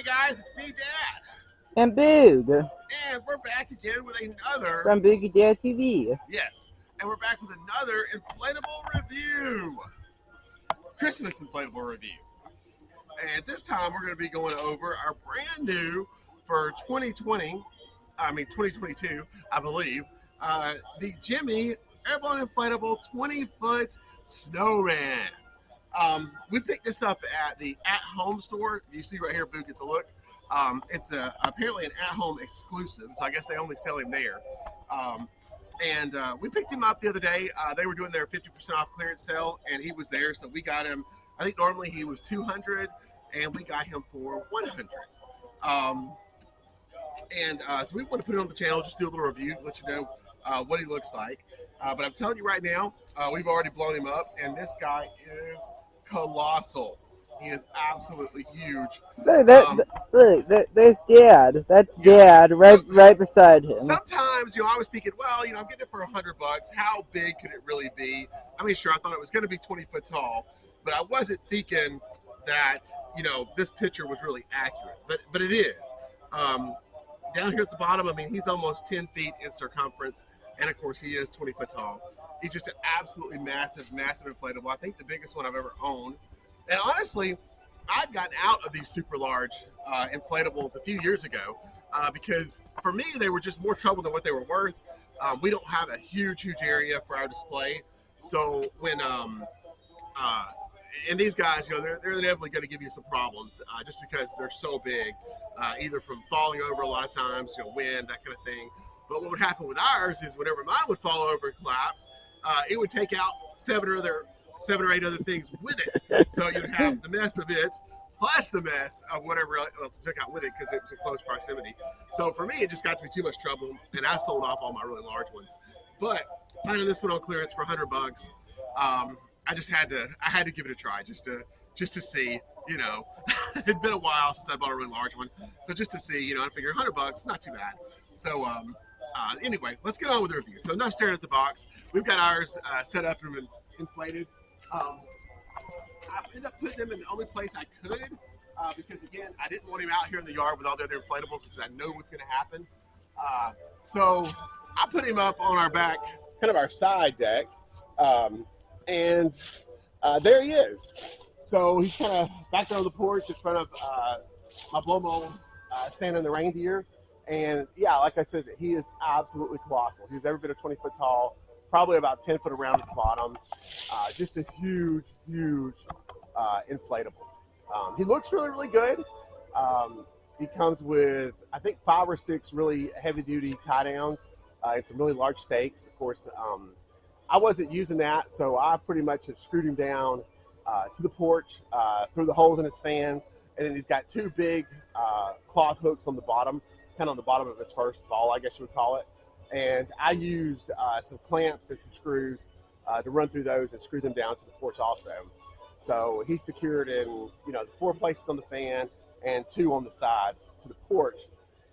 guys, it's me, Dad. And Boog. And we're back again with another... From Boog and Dad TV. Yes. And we're back with another inflatable review. Christmas inflatable review. And this time we're going to be going over our brand new for 2022, I believe, the Jimmy Airborne Inflatable 20-foot Snowman. We picked this up at the at-home store. You see right here, Boog, it's a look. It's apparently an at-home exclusive, so I guess they only sell him there. We picked him up the other day. They were doing their 50% off clearance sale, and he was there, so we got him. I think normally he was $200, and we got him for $100. So we want to put it on the channel, just do a little review, let you know what he looks like. But I'm telling you right now, we've already blown him up, and this guy is colossal. He is absolutely huge. Look, there's Dad. That's Dad right beside him. Sometimes, I was thinking, well, I'm getting it for $100. How big could it really be? I mean, sure, I thought it was going to be 20 foot tall, but I wasn't thinking that, this picture was really accurate. But it is. Down here at the bottom, I mean, he's almost 10 feet in circumference, and of course, he is 20 foot tall. He's just an absolutely massive inflatable. I think the biggest one I've ever owned. And honestly, I'd gotten out of these super large inflatables a few years ago because for me, they were just more trouble than what they were worth. We don't have a huge area for our display. So when, and these guys, they're inevitably going to give you some problems just because they're so big, either from falling over a lot of times, wind, that kind of thing. But what would happen with ours is whenever mine would fall over and collapse, it would take out seven or 8 other things with it. So you'd have the mess of it plus the mess of whatever else it took out with it because it was in close proximity. So for me, it just got to be too much trouble, and I sold off all my really large ones. But finding this one on clearance for $100, I had to give it a try just to see. It'd been a while since I bought a really large one, so just to see, I figure $100, not too bad. So anyway, let's get on with the review. So enough staring at the box. We've got ours set up and inflated. I ended up putting them in the only place I could because, again, I didn't want him out here in the yard with all the other inflatables because I know what's going to happen. So I put him up on our back, kind of our side deck, and there he is. So he's kind of back there on the porch in front of my blow-mold standing in the reindeer. And, yeah, like I said, he is absolutely colossal. He's every bit of 20 foot tall. Probably about 10 foot around at the bottom. Just a huge inflatable. He looks really good. He comes with, I think, 5 or 6 really heavy duty tie downs and some really large stakes. Of course, I wasn't using that, so I pretty much have screwed him down to the porch through the holes in his fans. And then he's got 2 big cloth hooks on the bottom, kind of on the bottom of his first ball, I guess you would call it. And I used some clamps and some screws to run through those and screw them down to the porch also. So he's secured in, 4 places on the fan and 2 on the sides to the porch.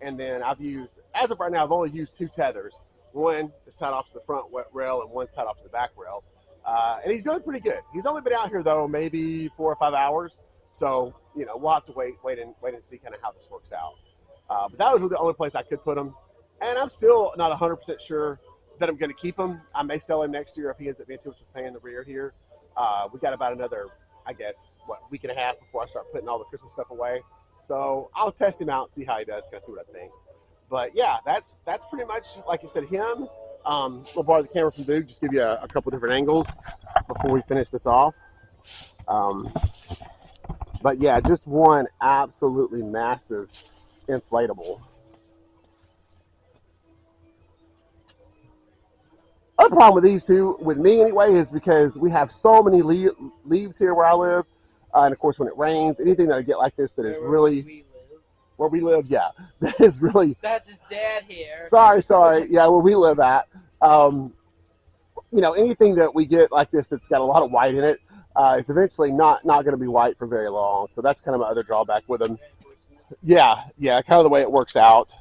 And then I've used, as of right now, I've only used 2 tethers. One is tied off to the front rail and one's tied off to the back rail. And he's doing pretty good. He's only been out here, though, maybe 4 or 5 hours. So, we'll have to wait and see kind of how this works out. But that was really the only place I could put him. And I'm still not 100% sure that I'm going to keep him. I may sell him next year if he ends up being too much of a pain in the rear here. We got about another, I guess, week and a half before I start putting all the Christmas stuff away. So I'll test him out and see how he does, kind of see what I think. But yeah, that's pretty much, like you said, him. We'll borrow the camera from Boog, just give you a couple different angles before we finish this off. But yeah, just one absolutely massive inflatable. Other problem with these two, with me anyway, is because we have so many leaves here where I live. And of course, when it rains, anything that I get like this that is really... Where we live, yeah. That is really... It's not just Dad here. Sorry. Yeah, where we live at. Anything that we get like this that's got a lot of white in it, it's eventually not going to be white for very long. So that's kind of my other drawback with them. Yeah, kind of the way it works out.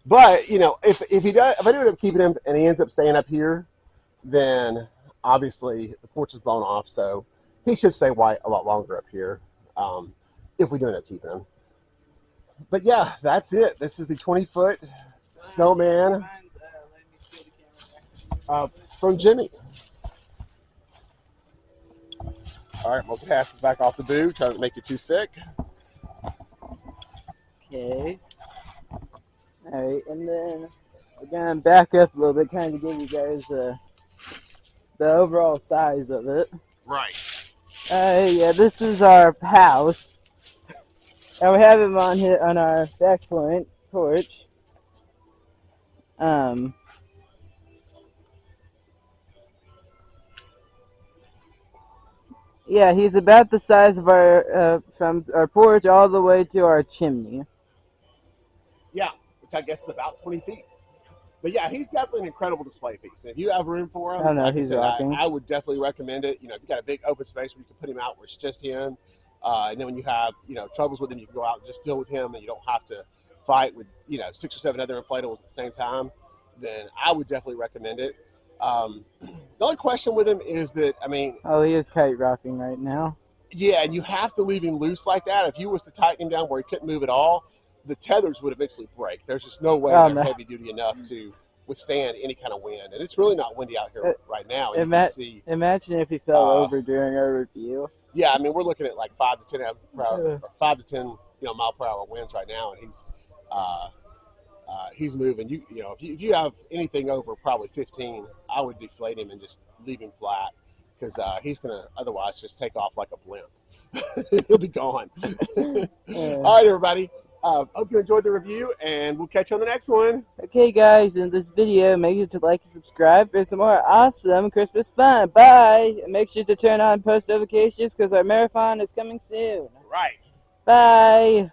But, if I do end up keeping him and he ends up staying up here, then obviously the porch is blown off. So he should stay white a lot longer up here if we do end up keeping him. But yeah, that's it. This is the 20-foot Snowman from Jimmy. All right, we'll pass this back off the Boog. Try not to make you too sick. Okay. Alright, and then we're going to back up a little bit, kind of give you guys the overall size of it. Right. Yeah, this is our house. And we have him on here on our back porch. Yeah, he's about the size of our from our porch all the way to our chimney. Yeah, which I guess is about 20 feet. But yeah, he's definitely an incredible display piece. And if you have room for him, I know, like he's I said, rocking. I would definitely recommend it. You know, if you got a big open space where you can put him out where it's just him, and then when you have, you know, troubles with him, you can go out and just deal with him, and you don't have to fight with, you know, 6 or 7 other inflatables at the same time. Then I would definitely recommend it. The only question with him is that, I mean, oh, he is kite rocking right now. Yeah, and you have to leave him loose like that. If you was to tighten him down where he couldn't move at all, the tethers would eventually break. There's just no way they're heavy duty enough to withstand any kind of wind. And it's really not windy out here right now. And you can see, imagine if he fell over during our review. Yeah, I mean, we're looking at like 5 to 10 per hour, or 5 to 10 mile per hour winds right now, and he's moving. You know, if you have anything over probably 15, I would deflate him and just leave him flat, because he's gonna otherwise just take off like a blimp. He'll be gone. All right, everybody. Hope you enjoyed the review, and we'll catch you on the next one. Okay, guys, in this video, make sure to like and subscribe for some more awesome Christmas fun. Bye! And make sure to turn on post notifications because our marathon is coming soon. Right. Bye!